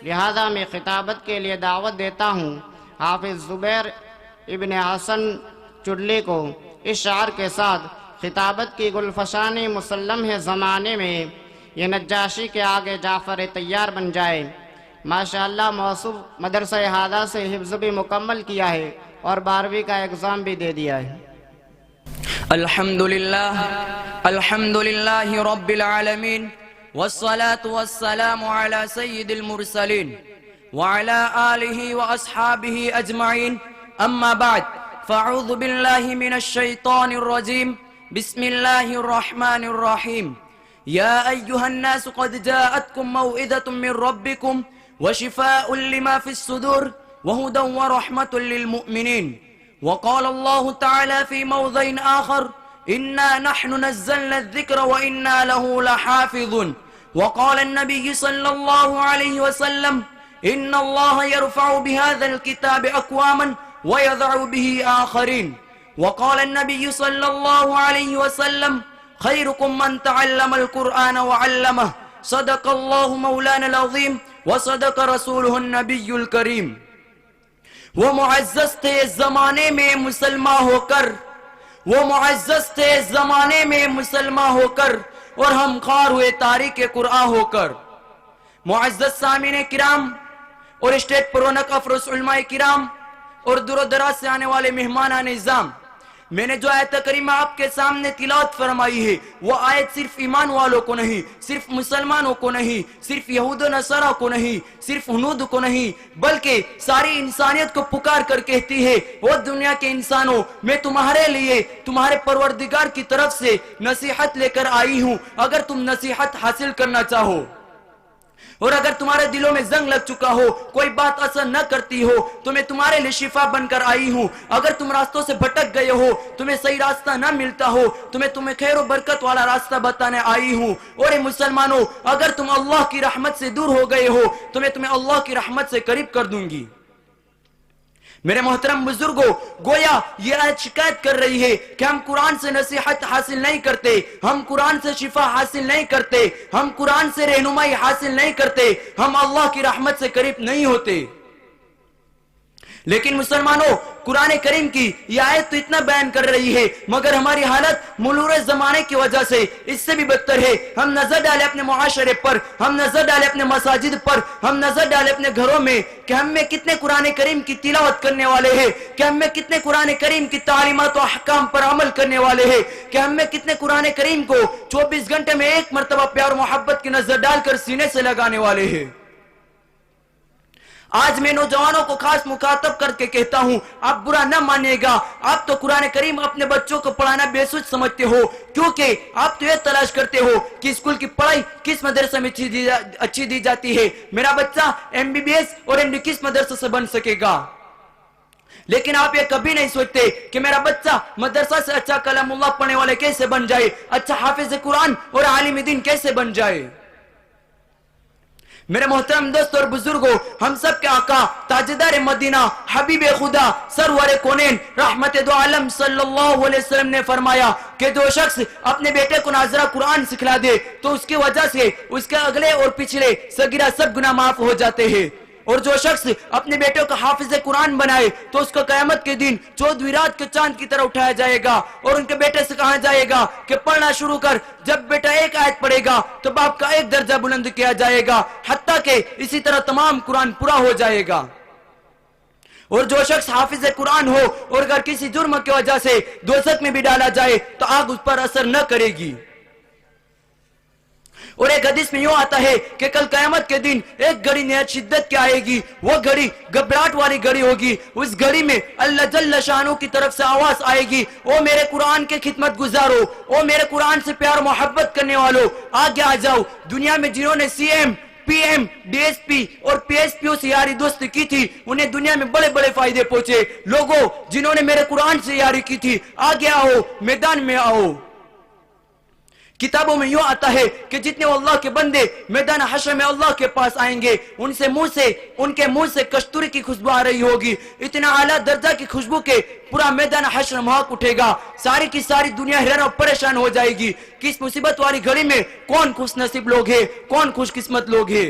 لہذا میں خطابت کے لیے دعوت دیتا ہوں حافظ زبیر ابن حسن چڈلی کو اس شعر کے ساتھ: خطابت کی گلفشانی مسلم ہے زمانے میں، یہ نجاشی کے آگے جعفر طیار بن جائے۔ ماشاءاللہ موصوف مدرسہ ہادہ سے حفظ بھی مکمل کیا ہے اور 12ویں کا ایگزام بھی دے دیا ہے۔ الحمدللہ رب العالمین والصلاة والسلام على سید المرسلین وعلى آلہ واصحابہ اجمعین، اما بعد فاعوذ باللہ من الشیطان الرجیم، بسم اللہ الرحمن الرحیم۔ یا ایہا الناس قد جاءتکم موعظۃ من ربکم وشفاء لما في الصدور وهدى ورحمة للمؤمنين۔ وقال الله تعالى في موضع آخر: إنا نحن نزلنا الذكر وإنا له لحافظون۔ وقال النبي صلى الله عليه وسلم: إن الله يرفع بهذا الكتاب أقواما ويضع به آخرين۔ وقال النبي صلى الله عليه وسلم: خيركم من تعلم القرآن وعلمه۔ صدق الله مولانا العظيم وصدق رسوله النبی الکریم۔ وہ معزز تھے زمانے میں مسلمان ہو کر، وہ معزز تھے زمانے میں مسلمان ہو کر، اور ہم خوار ہوئے تاریخ قرآن ہو کر۔ معزز سامعین کرام اور اسٹیج پر رونق افروز علماء کرام اور دور و دراز سے آنے والے مہمان نظام، میں نے جو آیت کریمہ آپ کے سامنے تلاوت فرمائی ہے، وہ آیت صرف ایمان والوں کو نہیں، صرف مسلمانوں کو نہیں، صرف یہود و نصارہ کو نہیں، صرف ہنود کو نہیں، بلکہ ساری انسانیت کو پکار کر کہتی ہے: وہ دنیا کے انسانوں، میں تمہارے لیے تمہارے پروردگار کی طرف سے نصیحت لے کر آئی ہوں۔ اگر تم نصیحت حاصل کرنا چاہو اور اگر تمہارے دلوں میں زنگ لگ چکا ہو، کوئی بات اثر نہ کرتی ہو، تو میں تمہارے لیے شفا بن کر آئی ہوں۔ اگر تم راستوں سے بھٹک گئے ہو، تمہیں صحیح راستہ نہ ملتا ہو، تو میں تمہیں خیر و برکت والا راستہ بتانے آئی ہوں۔ اور اے مسلمانوں، اگر تم اللہ کی رحمت سے دور ہو گئے ہو، تو میں تمہیں اللہ کی رحمت سے قریب کر دوں گی۔ میرے محترم بزرگوں، گویا یہ آیت شکایت کر رہی ہے کہ ہم قرآن سے نصیحت حاصل نہیں کرتے، ہم قرآن سے شفا حاصل نہیں کرتے، ہم قرآن سے رہنمائی حاصل نہیں کرتے، ہم اللہ کی رحمت سے قریب نہیں ہوتے۔ لیکن مسلمانوں، قرآن کریم کی یہ آیت تو اتنا بیان کر رہی ہے، مگر ہماری حالت مرور زمانے کی وجہ سے اس سے بھی بدتر ہے۔ ہم نظر ڈالیں اپنے معاشرے پر، ہم نظر ڈالیں اپنے مساجد پر، ہم نظر ڈالیں اپنے گھروں میں کہ ہم میں کتنے قرآن کریم کی تلاوت کرنے والے ہیں، کہ ہم میں کتنے قرآن کریم کی تعلیمات و احکام پر عمل کرنے والے ہیں، کہ ہم میں کتنے قرآن کریم کو 24 گھنٹے میں ایک مرتبہ پیار و محبت کی نظر ڈال کر سینے سے لگانے والے ہیں۔ آج میں نوجوانوں کو خاص مخاطب کر کے کہتا ہوں، آپ برا نہ مانیے گا، آپ تو قرآن کریم اپنے بچوں کو پڑھانا بے سوچ سمجھتے ہو، کیونکہ آپ تو یہ تلاش کرتے ہو کہ اسکول کی پڑھائی کس مدرسے میں اچھی دی جاتی ہے، میرا بچہ MBBS اور MD کس مدرسے سے بن سکے گا۔ لیکن آپ یہ کبھی نہیں سوچتے کہ میرا بچہ مدرسہ سے اچھا کلام اللہ پڑھنے والے کیسے بن جائے، اچھا حافظ قرآن اور عالم دین کیسے بن جائے۔ میرے محترم دوست اور بزرگوں، ہم سب کے آقا تاجدار مدینہ حبیب خدا سرور کونین رحمت دو عالم صلی اللہ علیہ وسلم نے فرمایا کہ جو شخص اپنے بیٹے کو ناظرہ قرآن سکھلا دے تو اس کی وجہ سے اس کے اگلے اور پچھلے صغیرہ سب گناہ معاف ہو جاتے ہیں، اور جو شخص اپنے بیٹے کو حافظ قرآن بنائے تو اس کو قیامت کے دن 14ویں رات کے چاند کی طرح اٹھایا جائے گا، اور ان کے بیٹے سے کہا جائے گا کہ پڑھنا شروع کر، جب بیٹا ایک آیت پڑھے گا تو باپ کا ایک درجہ بلند کیا جائے گا، حتیٰ کہ اسی طرح تمام قرآن پورا ہو جائے گا۔ اور جو شخص حافظ قرآن ہو اور اگر کسی جرم کی وجہ سے دوزخ میں بھی ڈالا جائے تو آگ اس پر اثر نہ کرے گی۔ اور ایک حدیث میں یوں آتا ہے کہ کل قیامت کے دن ایک گھڑی نہایت شدت کی آئے گی، وہ گھڑی گھبراہٹ والی گھڑی ہوگی، اس گھڑی میں اللہ جل شانہ کی طرف سے آواز آئے گی: او میرے قرآن کے خدمت گزارو، او میرے قرآن سے پیار محبت کرنے والو، آگے آ جاؤ۔ دنیا میں جنہوں نے CM PM DSP اور PSPO سے یاری دوستی کی تھی، انہیں دنیا میں بڑے بڑے فائدے پہنچے۔ لوگوں جنہوں نے میرے قرآن سے یاری کی تھی، آگے آؤ، میدان میں آؤ۔ کتابوں میں یوں آتا ہے کہ جتنے اللہ کے بندے میدان حشر میں اللہ کے پاس آئیں گے، ان کے منہ سے کستوری کی خوشبو آ رہی ہوگی، اتنا اعلیٰ درجہ کی خوشبو کے پورا میدان حشر مہک اٹھے گا، ساری کی ساری دنیا حیران اور پریشان ہو جائے گی کہ اس مصیبت والی گھڑی میں کون خوش نصیب لوگ ہیں، کون خوش قسمت لوگ ہیں۔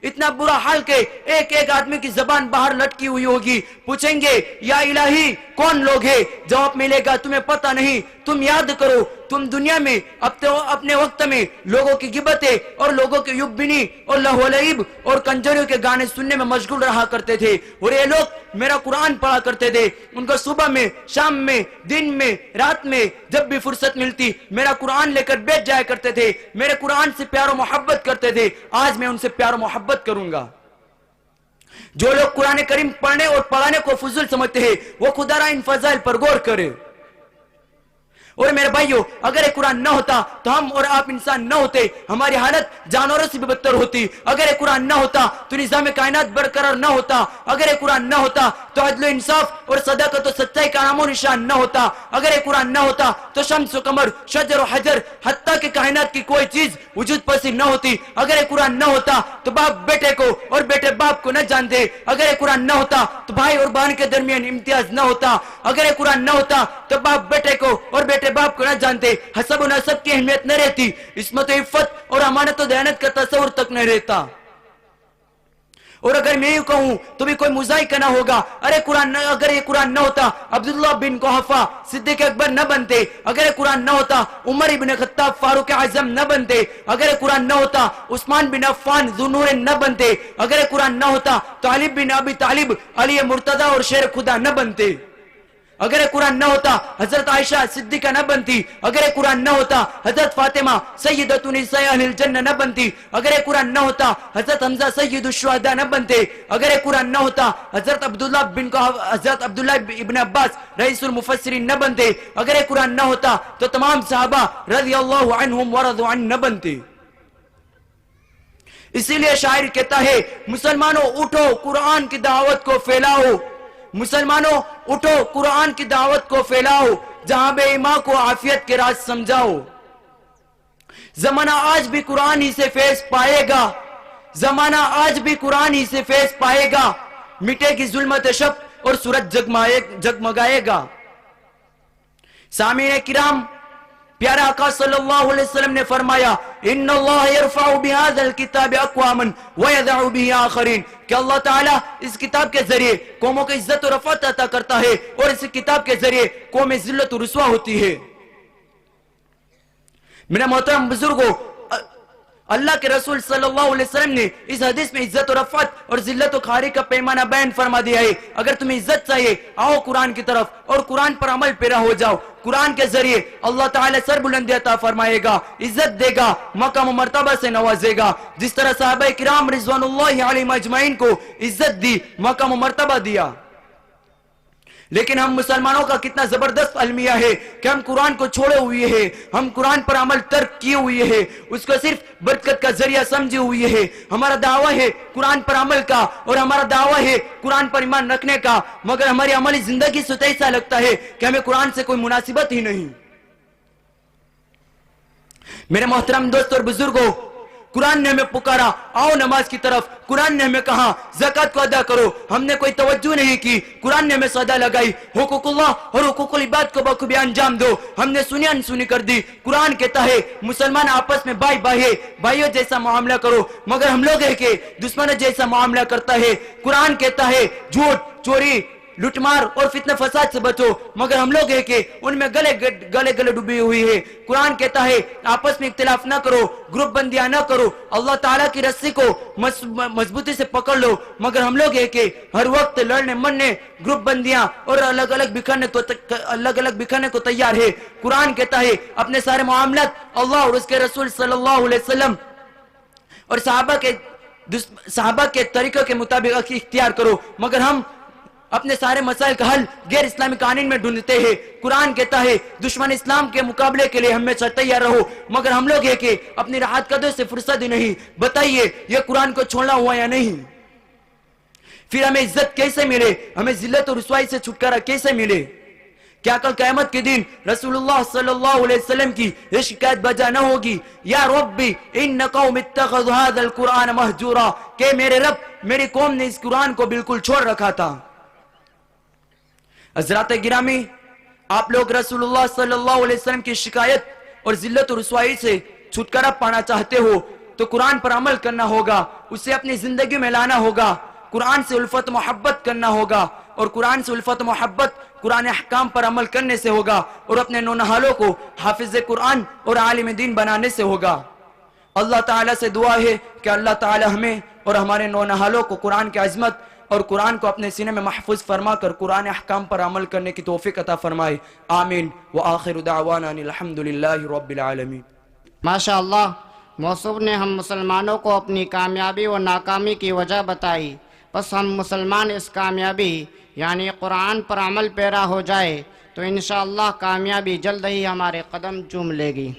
اتنا برا حال کہ ایک ایک آدمی کی زبان باہر لٹکی ہوئی ہوگی. پوچھیں گے یا الہی کون لوگ ہیں؟ جواب ملے گا تمہیں پتہ نہیں. تم یاد کرو تم دنیا میں اپنے وقت میں لوگوں کی غیبتیں اور لوگوں کی یب بینی اور لہو و لعب اور کنجریوں کے گانے سننے میں مشغول رہا کرتے تھے، اور یہ لوگ میرا قرآن پڑھا کرتے تھے. ان کو صبح میں، شام میں، دن میں، رات میں جب بھی فرصت ملتی میرا قرآن لے کر بیٹھ جایا کرتے تھے، میرے قرآن سے پیار و محبت کرتے تھے. آج میں ان سے پیار و محبت کروں گا. جو لوگ قرآن کریم پڑھنے اور پڑھانے کو فضول سمجھتے ہیں وہ خدا را ان فضائل پر غور کرے. اور میرے بھائیو، اگر یہ قرآن نہ ہوتا تو ہم اور آپ انسان نہ ہوتے، ہماری حالت جانوروں سے بھی بدتر ہوتی. اگر یہ قرآن نہ ہوتا تو نظام کائنات برقرار نہ ہوتا. اگر یہ قرآن نہ ہوتا تو عدل و انصاف اور صداقت و سچائی کا نام و نشان نہ ہوتا. اگر یہ قرآن نہ ہوتا تو شمس و قمر، شجر و حجر، حتیٰ کہ کائنات کی کوئی چیز وجود پذیر نہ ہوتی. اگر یہ قرآن نہ ہوتا تو باپ بیٹے کو اور بیٹے باپ کو نہ جانتے. اگر یہ قرآن نہ ہوتا تو بھائی اور بہن کے درمیان امتیاز نہ ہوتا. اگر یہ قرآن نہ ہوتا تو باپ بیٹے کو اور بیٹے باپ کو نہ جانتے. حسب و نسب کی اہمیت نہ رہتی، عصمت و عفت اور امانت و دیانت کا تصور تک نہ رہتا. اور اگر میں یوں کہوں تو بھی کوئی مذائقہ نہ ہوگا. اگر یہ قرآن نہ ہوتا عبداللہ بن قحافہ صدیق اکبر نہ بنتے. اگر یہ قرآن نہ ہوتا عمر ابن خطاب فاروق اعظم نہ بنتے. اگر یہ قرآن نہ ہوتا عثمان بن عفان ذو نورین نہ بنتے. اگر یہ قرآن نہ ہوتا تو علی بن ابی طالب علی مرتضی اور شیر خدا نہ بنتے. اگر یہ قرآن نہ ہوتا حضرت عائشہ صدیقہ نہ بنتی. اگر یہ قرآن نہ ہوتا حضرت فاطمہ سیدۃ نساء اہل الجنہ نہ بنتی. اگر یہ قرآن نہ ہوتا حضرت حمزہ سید الشہداء نہ بنتے. اگر یہ قرآن نہ ہوتا حضرت عبداللہ ابن عباس رئیس المفسرین نہ بنتے. اگر یہ قرآن نہ ہوتا تو تمام صحابہ رضی اللہ عنہم ورضوا عنہ نہ بنتے. اسی لیے شاعر کہتا ہے مسلمانوں اٹھو قرآن کی دعوت کو پھیلاؤ. مسلمانوں اٹھو قرآن کی دعوت کو پھیلاؤ. جہاں بے ایماں کو عافیت کے راز سمجھاؤ. زمانہ آج بھی قرآن ہی سے فیض پائے گا. زمانہ آج بھی قرآن ہی سے فیض پائے گا. مٹے گی ظلمت شب اور سورج جگمگائے گا. سامعین کرام، پیارا آقا صلی اللہ علیہ وسلم نے فرمایا ان اللہ یرفع بهذا الكتاب اقواما ويضع به آخرین، کہ اللہ تعالیٰ اس کتاب کے ذریعے قوموں کو عزت و رفعت عطا کرتا ہے اور اس کتاب کے ذریعے قوم ذلت و رسوا ہوتی ہے. میرے محترم بزرگوں، اللہ کے رسول صلی اللہ علیہ وسلم نے اس حدیث میں عزت و رفعت اور ذلت و خواری کا پیمانہ بیان فرما دیا ہے. اگر تمہیں عزت چاہیے آؤ قرآن کی طرف اور قرآن پر عمل پیرا ہو جاؤ. قرآن کے ذریعے اللہ تعالیٰ سر بلندی عطا فرمائے گا، عزت دے گا، مقام و مرتبہ سے نوازے گا. جس طرح صحابہ کرام رضوان اللہ علیہم اجمعین کو عزت دی، مقام و مرتبہ دیا. لیکن ہم مسلمانوں کا کتنا زبردست المیہ ہے کہ ہم قرآن کو چھوڑے ہوئے ہیں، ہم قرآن پر عمل ترک کیے ہوئے ہیں، اس کو صرف برکت کا ذریعہ سمجھے ہوئے ہیں. ہمارا دعویٰ ہے قرآن پر عمل کا اور ہمارا دعویٰ ہے قرآن پر ایمان رکھنے کا، مگر ہماری عملی زندگی سے ایسا لگتا ہے کہ ہمیں قرآن سے کوئی مناسبت ہی نہیں. میرے محترم دوست اور بزرگوں، قرآن نے ہمیں پکارا آؤ نماز کی طرف. قرآن نے ہمیں کہا زکوٰۃ کو ادا کرو، ہم نے کوئی توجہ نہیں کی. قرآن نے ہمیں صدا لگائی حقوق اللہ اور حقوق العباد کو بخوبی انجام دو، ہم نے سنی انسنی کر دی. قرآن کہتا ہے مسلمان آپس میں بھائیوں جیسا معاملہ کرو، مگر ہم لوگ ہے کہ دشمنوں جیسا معاملہ کرتا ہے. قرآن کہتا ہے جھوٹ، چوری، لٹ مار اور فتنہ فساد سے بچو، مگر ہم لوگ ہیں کہ ان میں گلے ڈوبی ہوئی ہے. قرآن کہتا ہے آپس میں اختلاف نہ کرو، گروپ بندیاں نہ کرو، اللہ تعالیٰ کی رسی کو مضبوطی سے پکڑ لو، مگر ہم لوگ ہیں کہ ہر وقت لڑنے مرنے، گروپ بندیاں اور الگ الگ بکھرنے کو تیار ہے. قرآن کہتا ہے اپنے سارے معاملات اللہ اور اس کے رسول صلی اللہ علیہ وسلم اور صحابہ کے طریقوں کے مطابق اختیار کرو، مگر ہم اپنے سارے مسائل کا حل غیر اسلامی قانون میں ڈھونڈتے ہیں. قرآن کہتا ہے دشمن اسلام کے مقابلے کے لیے ہمیشہ تیار رہو، مگر ہم لوگ ہیں کہ اپنی راحت قدر سے فرصت ہی نہیں. بتائیے یہ قرآن کو چھوڑنا ہوا یا نہیں؟ پھر ہمیں عزت کیسے ملے؟ ہمیں ذلت اور رسوائی سے چھٹکارا کیسے ملے؟ کیا کل قیامت کے دن رسول اللہ صلی اللہ علیہ وسلم کی یہ شکایت بجا نہ ہوگی یا ربی ان قوم اتخذوا هذا القرآن مہجورا، کہ میرے رب میری قوم نے اس قرآن کو بالکل چھوڑ رکھا تھا. حضرات گرامی، آپ لوگ رسول اللہ صلی اللہ علیہ وسلم کی شکایت اور ذلت و رسوائی سے چھٹکارا پانا چاہتے ہو تو قرآن پر عمل کرنا ہوگا، اسے اپنی زندگی میں لانا ہوگا، قرآن سے الفت محبت کرنا ہوگا، اور قرآن سے الفت محبت قرآن احکام پر عمل کرنے سے ہوگا، اور اپنے نونہالوں کو حافظ قرآن اور عالم دین بنانے سے ہوگا۔ اللہ تعالیٰ سے دعا ہے کہ اللہ تعالیٰ ہمیں اور ہمارے نونہالوں کو قرآن کی عظمت اور قرآن کو اپنے سینے میں محفوظ فرما کر قرآن احکام پر عمل کرنے کی توفیق عطا فرمائے، آمین۔ وآخر دعوانا ان الحمد للہ رب العالمین۔ ماشاء اللہ، موصوف نے ہم مسلمانوں کو اپنی کامیابی و ناکامی کی وجہ بتائی، بس ہم مسلمان اس کامیابی یعنی قرآن پر عمل پیرا ہو جائے تو انشاءاللہ کامیابی جلد ہی ہمارے قدم چوم لے گی۔